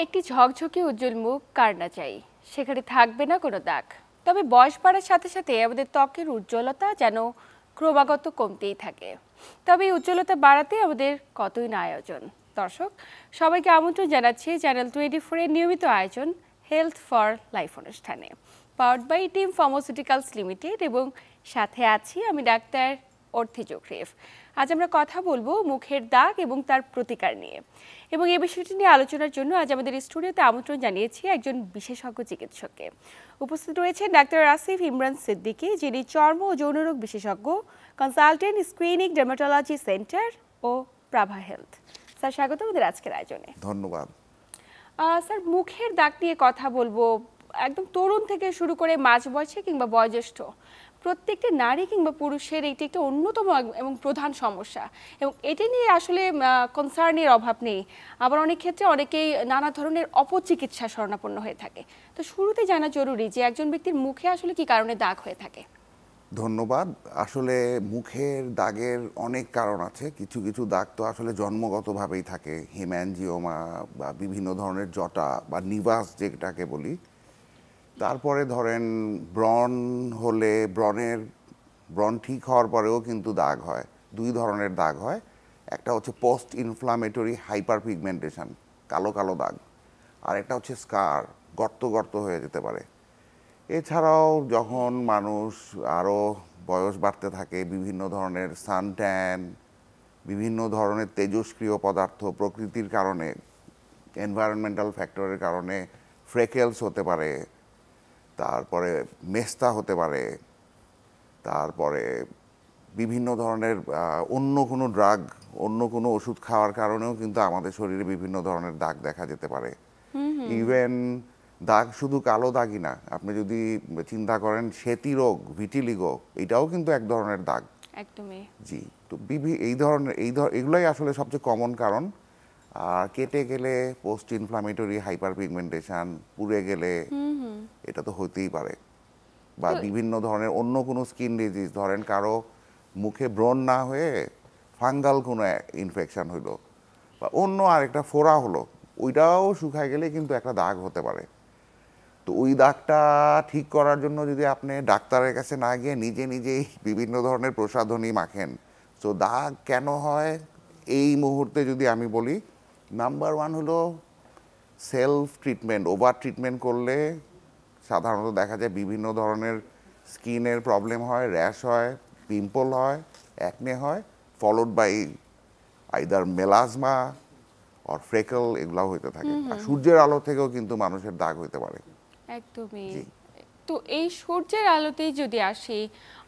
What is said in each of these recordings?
একটি ঝকঝকে উজ্জ্বল মুখ কার না চাই, সেখানে থাকবে না কোনো দাগ। তবে বয়স বাড়ার সাথে সাথে আমাদের ত্বকের উজ্জ্বলতা যেন ক্রমাগত কমতেই থাকে। তবে এই উজ্জ্বলতা বাড়াতে আমাদের কতই না আয়োজন। দর্শক সবাইকে আমন্ত্রণ জানাচ্ছি চ্যানেল 24 এর নিয়মিত আয়োজন হেলথ ফর লাইফ অনুষ্ঠানে, powered by team pharmaceuticals limited, এবং সাথে আছি আমি ডাক্তার অর্থি জোখরিফ। আজ আমরা কথা বলবো মুখের দাগ এবং তার প্রতিকার নিয়ে, এবং এই বিষয়টি নিয়ে আলোচনার জন্য আজ আমাদের স্টুডিওতে আমন্ত্রণ জানিয়েছি একজন বিশেষজ্ঞ চিকিৎসককে। উপস্থিত রয়েছেন ডাক্তার আসিফ ইমরান সিদ্দিকী, যিনি চর্ম ও যৌনরোগ বিশেষজ্ঞ, কনসালটেন্ট, স্ক্রিনিং ডার্মাটোলজি সেন্টার ও প্রাভা হেলথ। স্যার স্বাগত আমাদের আজকের আয়োজনে। ধন্যবাদ। স্যার, মুখের দাগ নিয়ে কথা বলবো। একদম তরুণ থেকে শুরু করে মাঝ বয়সে কিংবা বয়োজ্যেষ্ঠ প্রত্যেকটি নারী কিংবা পুরুষের এটি একটা অন্যতম এবং প্রধান সমস্যা, এবং এটি নিয়ে আসলে কনসার্নের অভাব নেই। আবার অনেক ক্ষেত্রে অনেকেই নানা ধরনের অপচিকিৎসা শরণাপন্ন হয়ে থাকে। তো শুরুতে জানা জরুরি যে একজন ব্যক্তির মুখে আসলে কি কারণে দাগ হয়ে থাকে। ধন্যবাদ। আসলে মুখের দাগের অনেক কারণ আছে। কিছু কিছু দাগ তো আসলে জন্মগতভাবেই থাকে, হেম্যানজিওমা বা বিভিন্ন ধরনের জটা বা নিভাস যেটাকে বলি। তারপরে ধরেন ব্রণ হলে ব্রণ ঠিক হওয়ার পরেও কিন্তু দাগ হয়। দুই ধরনের দাগ হয়, একটা হচ্ছে পোস্ট ইনফ্লামেটরি হাইপার পিগমেন্টেশন, কালো কালো দাগ, আর একটা হচ্ছে স্কার, গর্ত গর্ত হয়ে যেতে পারে। এছাড়াও যখন মানুষ আরও বয়স বাড়তে থাকে, বিভিন্ন ধরনের সানট্যান, বিভিন্ন ধরনের তেজস্ক্রিয় পদার্থ প্রকৃতির কারণে, এনভায়রনমেন্টাল ফ্যাক্টরের কারণে ফ্রেকেলস হতে পারে, তারপরে মেস্তা হতে পারে, তারপরে বিভিন্ন ধরনের অন্য কোনো ড্রাগ, অন্য কোনো ওষুধ খাওয়ার কারণেও কিন্তু আমাদের শরীরে বিভিন্ন ধরনের দাগ দেখা যেতে পারে। ইভেন দাগ শুধু কালো দাগই না, আপনি যদি চিন্তা করেন সেতি রোগ, ভিটিলিগো, এটাও কিন্তু এক ধরনের দাগ। একদমই জি। তো এই ধরনের এগুলোই আসলে সবচেয়ে কমন কারণ। আর কেটে গেলে পোস্ট ইনফ্লামেটরি হাইপার পিগমেন্টেশন, পুড়ে গেলে এটা তো হতেই পারে। বা বিভিন্ন ধরনের অন্য কোনো স্কিন ডিজিজ, ধরেন কারো মুখে ব্রণ না হয়ে ফাঙ্গাল কোনো ইনফেকশন হইলো বা অন্য আরেকটা ফোড়া হলো, ওইটাও শুকায় গেলে কিন্তু একটা দাগ হতে পারে। তো ওই দাগটা ঠিক করার জন্য যদি আপনি ডাক্তারের কাছে না গিয়ে নিজে নিজেই বিভিন্ন ধরনের প্রসাধনী মাখেন, তো দাগ কেন হয় এই মুহূর্তে যদি আমি বলি, নাম্বার ওয়ান হলো সেলফ ট্রিটমেন্ট। ওভার ট্রিটমেন্ট করলে সাধারণত দেখা যায় বিভিন্ন ধরনের স্কিনের প্রবলেম হয়, র্যাশ হয়, পিম্পল হয়, অ্যাকনে হয়, followed by either melasma or freckle, এগুলাও হইতে থাকে। আর সূর্যের আলো থেকেও কিন্তু মানুষের দাগ হইতে পারে। একদমই। তো এই সূর্যের আলোতেই যদি আসি,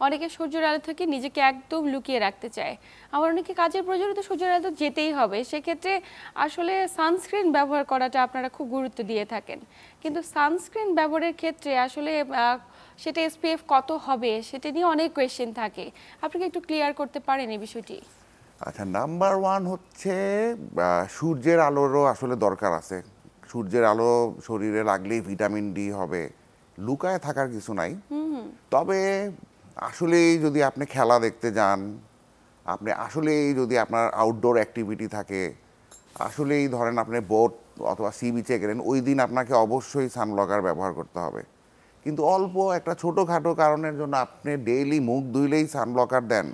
অনেকে সূর্যের আলো থেকে নিজেকে একদম লুকিয়ে রাখতে চায়, আবার অনেকে কাজের প্রয়োজনে তো সূর্যের আলো যেতেই হবে। সেক্ষেত্রে আসলে সানস্ক্রিন ব্যবহার করাটা আপনারা খুব গুরুত্ব দিয়ে থাকেন, কিন্তু সানস্ক্রিন ব্যবহারের ক্ষেত্রে আসলে সেটা এসপিএফ কত হবে সেটা নিয়ে অনেক কোয়েশ্চেন থাকে। আপনি কি একটু ক্লিয়ার করতে পারেন এই বিষয়টি? আচ্ছা, নাম্বার ওয়ান হচ্ছে সূর্যের আলোরও আসলে দরকার আছে। সূর্যের আলো শরীরে লাগলেই ভিটামিন ডি হবে, লুকায় থাকার কিছু নাই। তবে আসলেই যদি আপনি খেলা দেখতে যান, আপনি আসলেই যদি আপনার আউটডোর অ্যাক্টিভিটি থাকে, আসলেই ধরেন আপনি বোট অথবা সি বিচে গেলেন, ওই দিন আপনাকে অবশ্যই সানব্লকার ব্যবহার করতে হবে। কিন্তু অল্প একটা ছোটোখাটো কারণের জন্য আপনি ডেইলি মুখ ধুইলেই সানব্লকার দেন,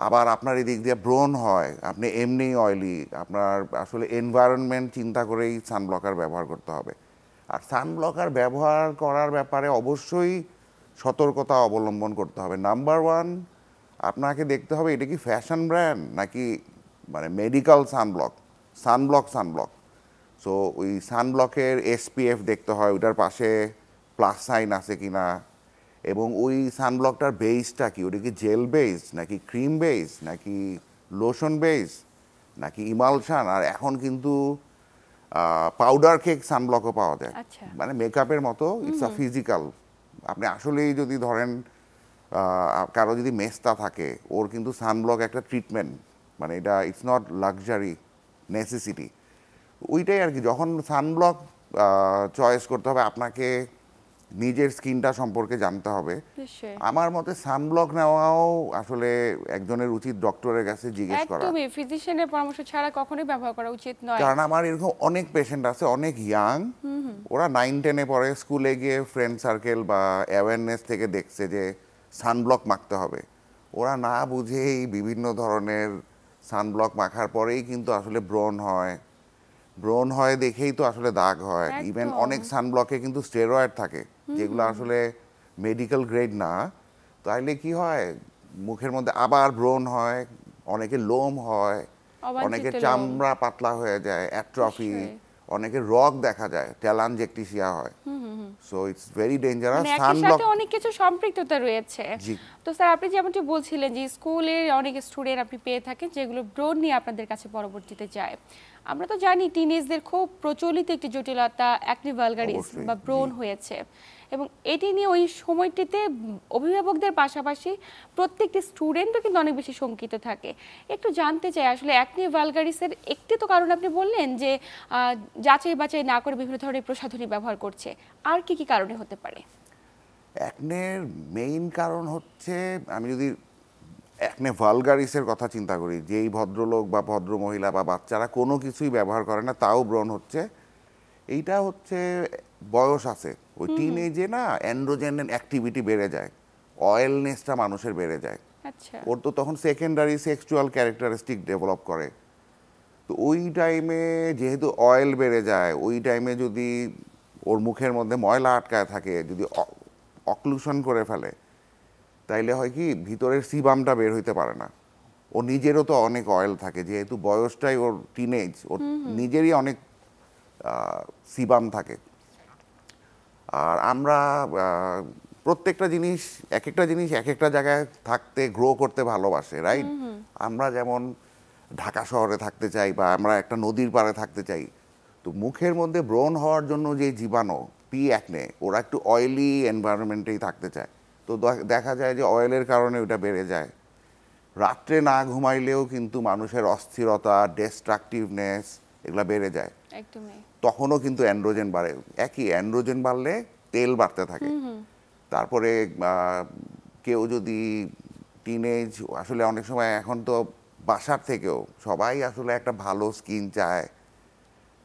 আবার আপনার এদিক দিয়ে ব্রণ হয়, আপনি এমনি অয়েলি, আপনার আসলে এনভায়রনমেন্ট চিন্তা করেই সানব্লকার ব্যবহার করতে হবে। আর সানব্লকার ব্যবহার করার ব্যাপারে অবশ্যই সতর্কতা অবলম্বন করতে হবে। নাম্বার ওয়ান, আপনাকে দেখতে হবে এটা কি ফ্যাশন ব্র্যান্ড নাকি মানে মেডিকেল সানব্লক। সো ওই সানব্লকের এসপিএফ দেখতে হয়, ওইটার পাশে প্লাস সাইন আছে কিনা, এবং ওই সানব্লকটার বেসটা কি, ওটা কি জেল বেস নাকি ক্রিম বেস নাকি লোশন বেস নাকি ইমালশান। আর এখন কিন্তু পাউডার কেক সানব্লকও পাওয়া যায়, মানে মেকআপের মতো, ইটস আ ফিজিক্যাল। আপনি আসলেই যদি ধরেন কারো যদি মেস্তা থাকে, ওর কিন্তু সানব্লক একটা ট্রিটমেন্ট, মানে এটা ইটস নট লাক্সারি, নেসেসিটি। ওইটাই আর কি। যখন সানব্লক চয়েস করতে হবে আপনাকে, নিজের স্কিনটা সম্পর্কে জানতে হবে। নিশ্চয়ই। আমার মতে সানব্লক নেওয়াও আসলে একজনের উচিত ডক্টরের কাছে জিজ্ঞেস করা, একদমই ফিজিশিয়ানের পরামর্শ ছাড়া কখনোই ব্যবহার করা উচিত নয়। কারণ আমার এরকম অনেক পেশেন্ট আছে, অনেক ইয়াং, ওরা 9-10-এ পড়ে, স্কুলে গিয়ে ফ্রেন্ড সার্কেল বা অ্যাওয়ারনেস থেকে দেখছে যে সানব্লক মাখতে হবে, ওরা না বুঝেই বিভিন্ন ধরনের সানব্লক মাখার পরেই কিন্তু আসলে ব্রণ হয় দেখেই তো আসলে দাগ হয়। ইভেন একদম। অনেক সানব্লকে কিন্তু স্টেরয়েড থাকে যেগুলো আসলে মেডিকেল গ্রেড না। তাইলে কি হয়, মুখের মধ্যে আবার ব্রণ হয়, অনেকে লোম হয়, অনেকের অবাঞ্ছিত লোম। চামড়া পাতলা হয়ে যায়, অ্যাট্রফি, নিশ্চয়ই। অনেকের রগ দেখা যায়, টেলানজেকটিসিয়া হয়। So it's very dangerous. মানে একই সানব্লক, সাথে অনেক কিছু সম্পৃক্ততা রয়েছে। জি। তো স্যার আপনি যেমনটি বলছিলেন যে স্কুলের অনেক স্টুডেন্ট আপনি পেয়ে থাকেন যেগুলো ব্রণ নিয়ে আপনাদের কাছে পরবর্তীতে যায়। আমরা তো জানি টিনেজদের খুব প্রচলিত একটি জটিলতা অ্যাকনে ভালগারিস অবশ্যই, বা ব্রণ জি। হয়েছে, এবং এটি নিয়ে ওই সময়টিতে অভিভাবকদের পাশাপাশি প্রত্যেকটি স্টুডেন্টও কিন্তু অনেক বেশি শঙ্কিত থাকে। একটু জানতে চাই আসলে অ্যাকনে ভালগারিসের একটি তো কারণ আপনি বললেন যে যাচাই বাছাই না করে বিভিন্ন ধরনের প্রসাধনী ব্যবহার করছে, আর কি কি কারণে হতে পারে? অ্যাকনের মেইন কারণ হচ্ছে, আমি যদি অ্যাকনে ভালগারিসের কথা চিন্তা করি, যেই ভদ্রলোক বা ভদ্র মহিলা বা বাচ্চারা কোনো কিছুই ব্যবহার করে না তাও ব্রণ হচ্ছে, এইটা হচ্ছে বয়স আছে, ওই টিনেজে না অ্যান্ড্রোজেন অ্যাক্টিভিটি বেড়ে যায়, অয়েলনেসটা মানুষের বেড়ে যায়, আচ্ছা। ওর তো তখন সেকেন্ডারি সেক্সুয়াল ক্যারেক্টারিস্টিক ডেভেলপ করে। তো ওই টাইমে যেহেতু অয়েল বেড়ে যায়, ওই টাইমে যদি ওর মুখের মধ্যে ময়লা আটকায় থাকে, যদি অক্লুশন করে ফেলে, তাইলে হয় কি ভিতরের সিবামটা বের হইতে পারে না। ও নিজেরও তো অনেক অয়েল থাকে, যেহেতু বয়সটাই ওর টিনেজ, ওর নিজেরই অনেক সিবাম থাকে। আর আমরা প্রত্যেকটা জিনিস এক একটা জায়গায় থাকতে গ্রো করতে ভালোবাসে, রাইট? আমরা যেমন ঢাকা শহরে থাকতে চাই বা আমরা একটা নদীর পাড়ে থাকতে চাই। তো মুখের মধ্যে ব্রণ হওয়ার জন্য যে জীবাণু পি অ্যাকনে, ওরা একটু অয়েলি এনভায়রনমেন্টেই থাকতে চায়। তো দেখা যায় যে অয়েলের কারণে ওটা বেড়ে যায়। রাত্রে না ঘুমাইলেও কিন্তু মানুষের অস্থিরতা, ডিস্ট্রাকটিভনেস এগুলো বেড়ে যায়। একদমই। তখনও কিন্তু অ্যান্ড্রোজেন বাড়ে, একই অ্যান্ড্রোজেন বাড়লে তেল বাড়তে থাকে। তারপরে কেউ যদি টিনেজ, আসলে অনেক সময় এখন তো বাসার থেকেও সবাই আসলে একটা ভালো স্কিন চায়।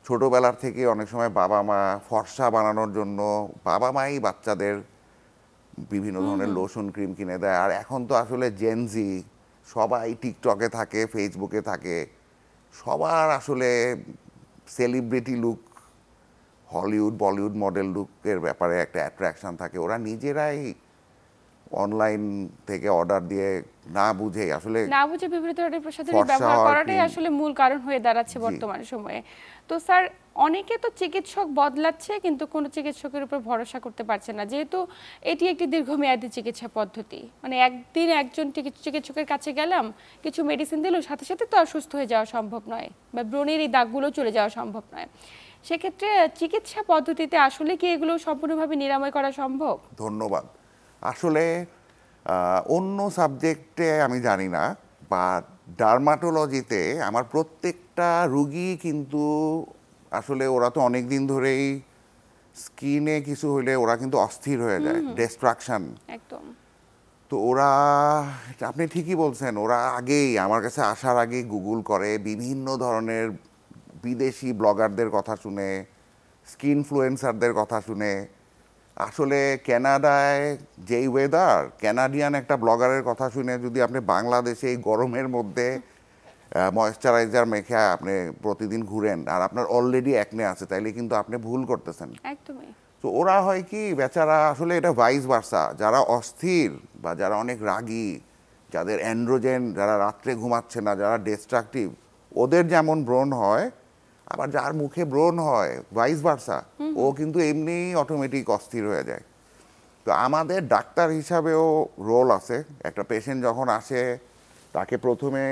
ছোটবেলার থেকে অনেক সময় বাবা মা ফর্সা বানানোর জন্য বাবা মাই বাচ্চাদের বিভিন্ন ধরনের লোশন ক্রিম কিনে দেয়। আর এখন তো আসলে জেনজি সবাই টিকটকে থাকে, ফেসবুকে থাকে, সবার আসলে celebrity look, Hollywood Bollywood model লুকের ব্যাপারে একটা অ্যাট্রাকশন থাকে। ওরা নিজেরাই অনলাইন থেকে অর্ডার দিয়ে না বুঝে আসলে বিভিন্ন ধরনের প্রসাধনী ফর্সা ব্যবহার হওয়ার করাটাই cream। আসলে মূল কারণ হয়ে দাঁড়াচ্ছে জি। বর্তমান সময়ে। তো স্যার অনেকে তো চিকিৎসক বদলাচ্ছে কিন্তু কোনো চিকিৎসকের উপর ভরসা করতে পারছে না, যেহেতু এটি একটি দীর্ঘমেয়াদী চিকিৎসা পদ্ধতি। মানে একদিন একজন চিকিৎসকের কাছে গেলাম, কিছু মেডিসিন দিল, সাথে সাথে তো আর সুস্থ হয়ে যাওয়া সম্ভব নয়, বা ব্রণের এই দাগগুলো চলে যাওয়া সম্ভব নয়। সেক্ষেত্রে চিকিৎসা পদ্ধতিতে আসলে কি এগুলো সম্পূর্ণভাবে নিরাময় করা সম্ভব? ধন্যবাদ। আসলে অন্য সাবজেক্টে আমি জানি না, বা ডার্মাটোলজিতে আমার প্রত্যেকটা রুগী কিন্তু আসলে ওরা তো অনেক দিন ধরেই স্কিনে কিছু হইলে ওরা কিন্তু অস্থির হয়ে যায়, ডিস্ট্রাকশন। একদম। তো ওরা, আপনি ঠিকই বলছেন, ওরা আগেই আমার কাছে আসার আগেই গুগল করে, বিভিন্ন ধরনের বিদেশি ব্লগারদের কথা শুনে, স্কিন ইনফ্লুয়েন্সারদের কথা শুনে। আসলে কানাডায় যেই ওয়েদার, কানাডিয়ান একটা ব্লগারের কথা শুনে যদি আপনি বাংলাদেশে এই গরমের মধ্যে ময়েশ্চারাইজার মেখে আপনি প্রতিদিন ঘুরেন আর আপনার অলরেডি অ্যাকনে আছে, তাইলে কিন্তু আপনি ভুল করতেছেন। একদমই। তো ওরা হয় কি বেচারা, আসলে এটা ভাইস ভার্সা, যারা অস্থির বা যারা অনেক রাগী, যাদের অ্যান্ড্রোজেন, যারা রাত্রে ঘুমাচ্ছে না, যারা ডিস্ট্রাকটিভ, ওদের যেমন ব্রণ হয়, আবার যার মুখে ব্রণ হয় ভাইস ভার্সা, ও কিন্তু এমনি অটোমেটিক অস্থির হয়ে যায়। তো আমাদের ডাক্তার হিসাবেও রোল আছে। একটা পেশেন্ট যখন আসে, তাকে প্রথমে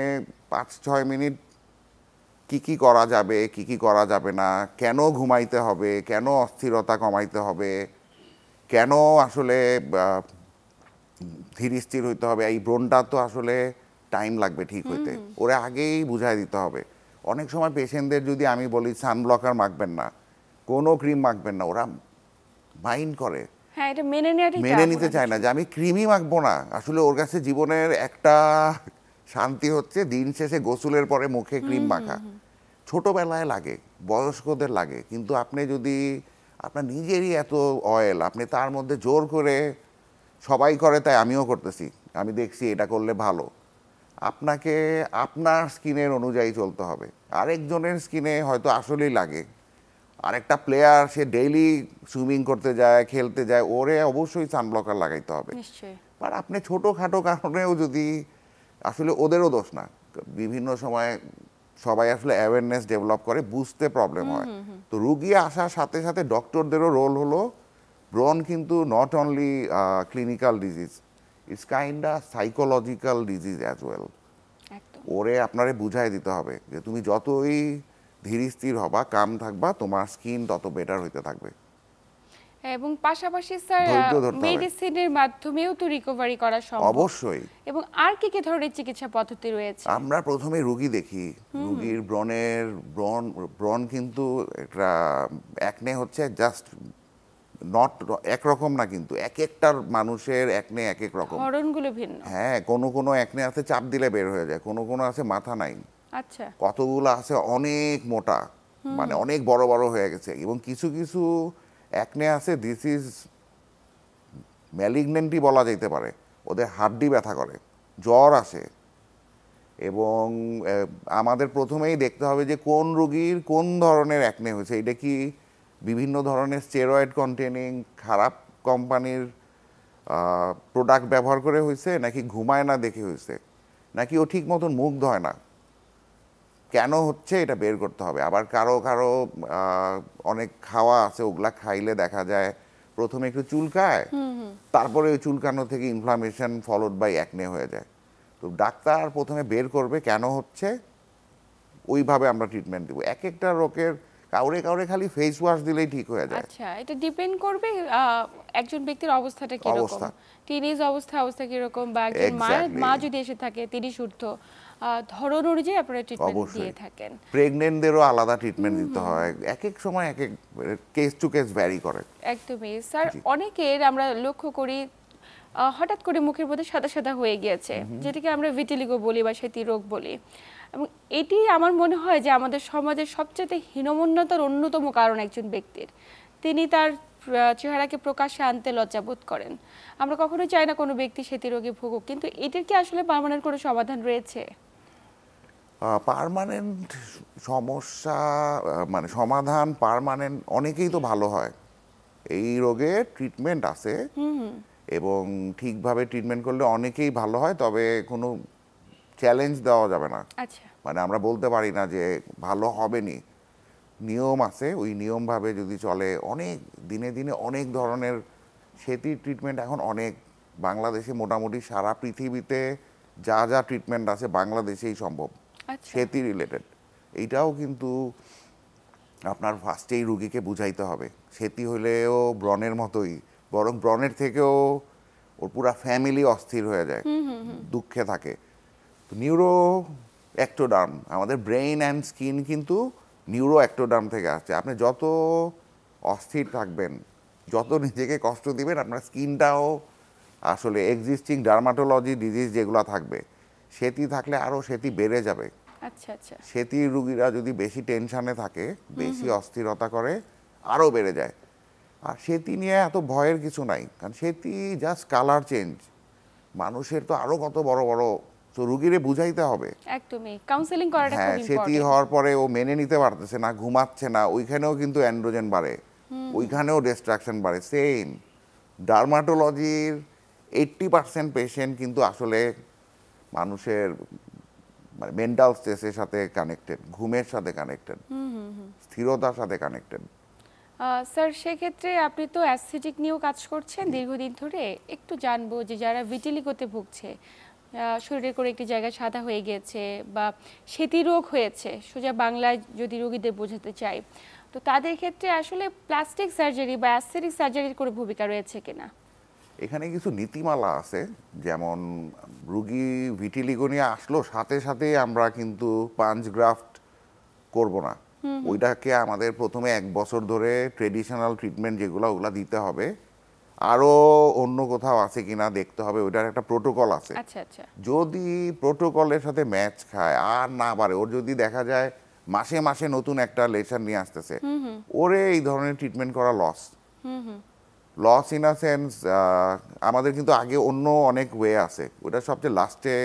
5-6 মিনিট কি কি করা যাবে, কি কি করা যাবে না, কেন ঘুমাইতে হবে, কেন অস্থিরতা কমাইতে হবে, কেন আসলে ধীর স্থির হইতে হবে, এই ব্রণটা তো আসলে টাইম লাগবে ঠিক হইতে, ওরা আগেই বুঝাই দিতে হবে। অনেক সময় পেশেন্টদের যদি আমি বলি সানব্লকার মাখবেন না, কোনো ক্রিম মাখবেন না, ওরা মাইন্ড করে। হ্যাঁ, এটা মেনে নেওয়াটাই মেনে নিতে চায় না যে আমি ক্রিমই মাখবো না। আসলে ওর কাছে জীবনের একটা শান্তি হচ্ছে দিন শেষে গোসলের পরে মুখে ক্রিম মাখা। ছোটবেলায় লাগে, বয়স্কদের লাগে, কিন্তু আপনি যদি আপনার নিজেরই এত অয়েল, আপনি তার মধ্যে জোর করে সবাই করে তাই আমিও করতেছি, আমি দেখছি এটা করলে ভালো, আপনাকে আপনার স্কিনের অনুযায়ী চলতে হবে। আরেকজনের স্কিনে হয়তো আসলেই লাগে, আরেকটা প্লেয়ার সে ডেইলি সুইমিং করতে যায়, খেলতে যায়, ওরে অবশ্যই সানব্লকার লাগাইতে হবে। নিশ্চয়ই। আর আপনি ছোটোখাটো কারণেও যদি, আসলে ওদেরও দোষ না, বিভিন্ন সময় সবাই আসলে অ্যাওয়ারনেস ডেভেলপ করে, বুঝতে প্রবলেম হয়। তো রুগী আসার সাথে সাথে ডক্টরদেরও রোল হলো, ব্রন কিন্তু not only clinical disease, it's kinda psychological disease as well. একদম। ওরে আপনারে বুঝাই দিতে হবে যে তুমি যতই ধীর স্থির হবা, কাম থাকবা, তোমার স্কিন তত বেটার হইতে থাকবে। এবং পাশাপাশি স্যার ধৈর্য ধরতে হবে। মেডিসিনের মাধ্যমেও তো রিকভারি করা সম্ভব। অবশ্যই। এবং আর কি কি ধরনের চিকিৎসা পদ্ধতি রয়েছে? আমরা প্রথমে রুগী দেখি, রুগীর ব্রন কিন্তু একটা একনে হচ্ছে জাস্ট নট একরকম না, কিন্তু এক একটার মানুষের একনে এক এক রকম। ধরনগুলো ভিন্ন। হ্যাঁ, কোনো কোনো একনে আছে চাপ দিলে বের হয়ে যায়, কোনো কোনো আছে মাথা নাই, আচ্ছা। কতগুলো আছে অনেক মোটা, মানে অনেক বড় বড় হয়ে গেছে, এবং কিছু কিছু একনে আছে দিস ইজ ম্যালিগনেন্টই বলা যেতে পারে, ওদের হাড্ডি ব্যথা করে, জ্বর আসে। এবং আমাদের প্রথমেই দেখতে হবে যে কোন রোগীর কোন ধরনের একনে হয়েছে, এটা কি বিভিন্ন ধরনের স্টেরয়েড কন্টেনিং খারাপ কোম্পানির প্রোডাক্ট ব্যবহার করে হয়েছে, নাকি ঘুমায় না দেখে হয়েছে, নাকি ও ঠিক মতন মুখ ধয় না, কেন হচ্ছে এটা বের করতে হবে। আবার কারো কারো অনেক খাওয়া আছে, ওগুলা খাইলে দেখা যায় প্রথমে একটু চুলকায়, তারপরে ওই চুলকানো থেকে ইনফ্লামেশন ফলোড বাই একনে হয়ে যায়। তো ডাক্তার প্রথমে বের করবে কেন হচ্ছে, ওইভাবে আমরা ট্রিটমেন্ট দিব। এক একটা রোগের কাউরে কাউরে খালি ফেস ওয়াশ দিলেই ঠিক হয়ে যায়। আচ্ছা, এটা ডিপেন্ড করবে একজন ব্যক্তির অবস্থাটা কিরকম, অবস্থা। টিনেজ অবস্থা কিরকম, বা একজন Exactly. মা যদি এসে থাকে 30 ঊর্ধ্ব, ধরন অনুযায়ী আপনারা ট্রিটমেন্ট দিয়ে অবশ্যই থাকেন। প্রেগনেন্টদেরও আলাদা ট্রিটমেন্ট দিতে হয়, এক এক সময় এক এক কেস টু কেস ভ্যারি করে। একদমই স্যার। অনেকের আমরা লক্ষ্য করি হঠাৎ করে মুখের মধ্যে সাদা সাদা হয়ে গিয়েছে, যেটাকে আমরা ভিটিলিগো বলি বা সেতি রোগ বলি। এবং এটি আমার মনে হয় যে আমাদের সমাজের সবচেয়ে হীনমন্যতার অন্যতম কারণ একজন ব্যক্তির। তিনি তার চেহারাকে প্রকাশ্যে আনতে লজ্জাবোধ করেন। আমরা কখনোই চাই না কোনো ব্যক্তি সেতি রোগে ভুগুক, কিন্তু এটির কি আসলে পার্মানেন্ট কোনো সমাধান রয়েছে? পার্মানেন্ট সমস্যা মানে সমাধান পার্মানেন্ট অনেকেই তো ভালো হয়, এই রোগে ট্রিটমেন্ট আছে, এবং ঠিকভাবে ট্রিটমেন্ট করলে অনেকেই ভালো হয়, তবে কোনো চ্যালেঞ্জ দেওয়া যাবে না। আচ্ছা। মানে আমরা বলতে পারি না যে ভালো হবে নি, নিয়ম আছে, ওই নিয়মভাবে যদি চলে অনেক দিনে দিনে অনেক ধরনের সেতির ট্রিটমেন্ট এখন অনেক, বাংলাদেশে মোটামুটি সারা পৃথিবীতে যা যা ট্রিটমেন্ট আছে বাংলাদেশেই সম্ভব আচ্ছা। সেতি রিলেটেড। এইটাও কিন্তু আপনার ফার্স্টেই রুগীকে বুঝাইতে হবে, সেতি হলেও ব্রণের মতোই, বরং ব্রণের থেকেও ওর পুরা ফ্যামিলি অস্থির হয়ে যায়, দুঃখে থাকে। তো নিউরো অ্যাক্টোডার্ম, আমাদের ব্রেইন অ্যান্ড স্কিন কিন্তু নিউরো অ্যাক্টোডার্ম থেকে আসছে। আপনি যত অস্থির থাকবেন, যত নিজেকে কষ্ট দিবেন, আপনার স্কিনটাও আসলে এক্সিস্টিং ডার্মাটোলজি ডিজিজ যেগুলো থাকবে, সেতি থাকলে আরও সেতি বেড়ে যাবে। আচ্ছা আচ্ছা। সেতির রুগীরা যদি বেশি টেনশনে থাকে, বেশি অস্থিরতা করে, আরও বেড়ে যায়। আর সেতি নিয়ে এত ভয়ের কিছু নাই, কারণ সেতি জাস্ট কালার চেঞ্জ, মানুষের তো আরও কত বড় বড়, তো রুগীরে বুঝাইতে হবে। একদমই কাউন্সেলিং করাটা হ্যাঁ, খুব সেতি ইম্পর্টেন্ট। হওয়ার পরে ও মেনে নিতে পারতেছে না, ঘুমাচ্ছে না, ওইখানেও কিন্তু অ্যান্ড্রোজেন বাড়ে, ওইখানেও ডিস্ট্রাকশন বাড়ে। সেম ডার্মাটোলজির 80% পেশেন্ট কিন্তু আসলে মানুষের মানে মেন্টাল স্ট্রেসের সাথে কানেক্টেড, ঘুমের সাথে কানেক্টেড, স্থিরতার সাথে কানেক্টেড। স্যার, সেক্ষেত্রে আপনি তো অ্যাসিডিক নিয়েও কাজ করছেন দীর্ঘদিন ধরে, একটু জানবো যে যারা ভিটিলিগোতে ভুগছে, শরীরের কোনো একটি জায়গা সাদা হয়ে গিয়েছে বা সেতি রোগ হয়েছে, সোজা বাংলায় যদি রোগীদের বোঝাতে চাই, তো তাদের ক্ষেত্রে আসলে প্লাস্টিক সার্জারি বা অ্যাসথেটিক সার্জারির কোনো ভূমিকা রয়েছে কিনা? এখানে কিছু নীতিমালা আছে, যেমন রুগী ভিটিলিগো নিয়ে আসলো, সাথে সাথে আমরা কিন্তু পাঞ্চ গ্রাফট করব না, ওইটাকে আমাদের প্রথমে 1 বছর ধরে ট্রেডিশনাল ট্রিটমেন্ট যেগুলো ওগুলা দিতে হবে। আরো অন্য কোথাও আছে কিনা দেখতে হবে, ওইটার একটা প্রোটোকল আছে। আচ্ছা আচ্ছা। যদি প্রোটোকলের সাথে ম্যাচ খায় আর না পারে, ওর যদি দেখা যায় মাসে মাসে নতুন একটা লেসার নিয়ে আসতেছে, ওরে এই ধরনের ট্রিটমেন্ট করা loss. Loss in a sense, আমাদের কিন্তু আগে অন্য অনেক ওয়ে আছে, ওটা সবচেয়ে লাস্টে।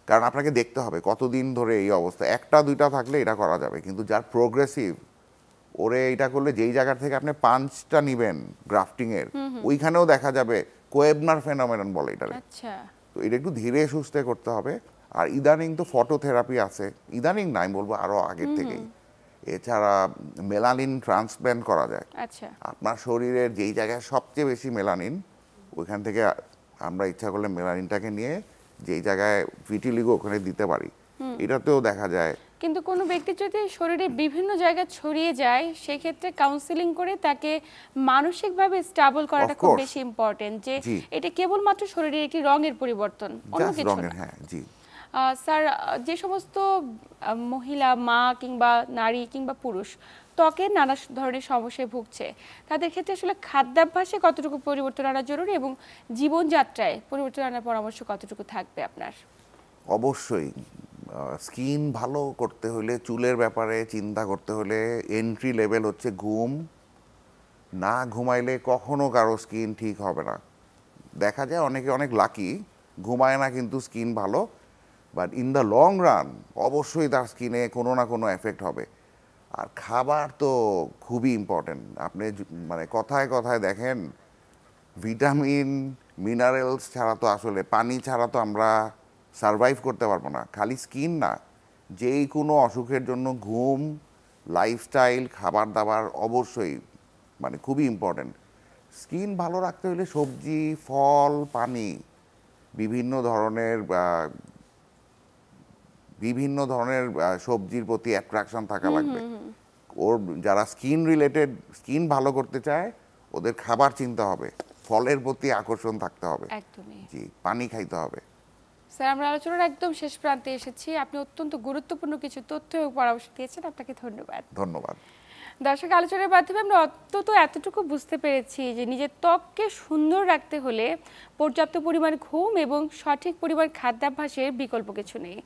কারণ আপনাকে দেখতে হবে কতদিন ধরে এই অবস্থা, একটা দুইটা থাকলে এটা করা যাবে, কিন্তু যার প্রোগ্রেসিভ, ওরে এটা করলে যেই জায়গা থেকে আপনি পাঁচটা নিবেন গ্রাফটিং এর, ওইখানেও দেখা যাবে কোয়েবনার ফেনোমেনন বলে এটারে। আচ্ছা। তো এটা একটু ধীরে সুস্থে করতে হবে। আর ইদানিং তো ফটোথেরাপি আছে, ইদানিং নাই বলবো আরো আগের থেকেই। এছাড়া মেলানিন ট্রান্সপ্ল্যান্ট করা যায়। আচ্ছা। আপনার শরীরের যেই জায়গায় সবচেয়ে বেশি মেলানিন, ওইখান থেকে আমরা ইচ্ছা করলে মেলানিনটাকে নিয়ে যেই জায়গায় ভিটিলিগো ওখানে দিতে পারি, এটাতেও দেখা যায়। কিন্তু কোনো ব্যক্তি যদি শরীরে বিভিন্ন জায়গায় ছড়িয়ে যায়, সেক্ষেত্রে কাউন্সিলিং করে তাকে মানসিকভাবে স্টেবল করাটা খুব বেশি ইম্পর্টেন্ট, যে এটা কেবলমাত্র শরীরের একটি রঙের পরিবর্তন, অন্য কিছু না। হ্যাঁ জি স্যার, যে সমস্ত মহিলা, মা কিংবা নারী কিংবা পুরুষ ত্বকের নানা ধরনের সমস্যায় ভুগছে, তাদের ক্ষেত্রে আসলে খাদ্যাভ্যাসে কতটুকু পরিবর্তন আনা জরুরি এবং জীবনযাত্রায় পরিবর্তন আনার পরামর্শ কতটুকু থাকবে আপনার? অবশ্যই স্কিন ভালো করতে হলে, চুলের ব্যাপারে চিন্তা করতে হলে এন্ট্রি লেভেল হচ্ছে ঘুম। না ঘুমাইলে কখনো কারো স্কিন ঠিক হবে না। দেখা যায় অনেকে অনেক লাকি, ঘুমায় না কিন্তু স্কিন ভালো, but in the long run অবশ্যই তার স্কিনে কোনো না কোনো এফেক্ট হবে। আর খাবার তো খুবই ইম্পর্টেন্ট। আপনি মানে কথায় কথায় দেখেন, ভিটামিন মিনারেলস ছাড়া তো, আসলে পানি ছাড়া তো আমরা সারভাইভ করতে পারবো না। খালি স্কিন না, যেই কোনো অসুখের জন্য ঘুম, লাইফস্টাইল, খাবার দাবার অবশ্যই মানে খুবই ইম্পর্টেন্ট। স্কিন ভালো রাখতে হলে সবজি, ফল, পানি, বিভিন্ন ধরনের সবজির প্রতি অ্যাট্রাকশন থাকা লাগবে। ওর যারা স্কিন রিলেটেড, স্কিন ভালো করতে চায়, ওদের খাবার চিনতে হবে, ফলের প্রতি আকর্ষণ থাকতে হবে, একদমই জি, পানি খাইতে হবে। স্যার, আমরা আলোচনার একদম শেষ প্রান্তে এসেছি। আপনি অত্যন্ত গুরুত্বপূর্ণ কিছু তথ্য এবং পরামর্শ দিয়েছেন, আপনাকে ধন্যবাদ। ধন্যবাদ। দর্শক, আলোচনার মাধ্যমে আমরা অন্তত এতটুকু বুঝতে পেরেছি যে নিজের ত্বককে সুন্দর রাখতে হলে পর্যাপ্ত পরিমাণ ঘুম এবং সঠিক পরিমাণ খাদ্যাভ্যাসের বিকল্প কিছু নেই।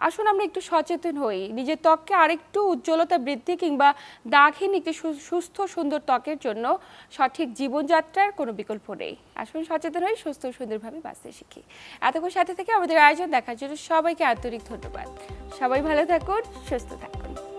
আসুন আমরা একটু সচেতন হই, নিজের ত্বককে আরেকটু উজ্জ্বলতা বৃদ্ধি কিংবা দাগহীন একটি সুস্থ সুন্দর ত্বকের জন্য সঠিক জীবনযাত্রার কোনো বিকল্প নেই। আসুন সচেতন হই, সুস্থ সুন্দরভাবে বাঁচতে শিখি। এতক্ষণ সাথে থেকে আমাদের আয়োজন দেখার জন্য সবাইকে আন্তরিক ধন্যবাদ। সবাই ভালো থাকুন, সুস্থ থাকুন।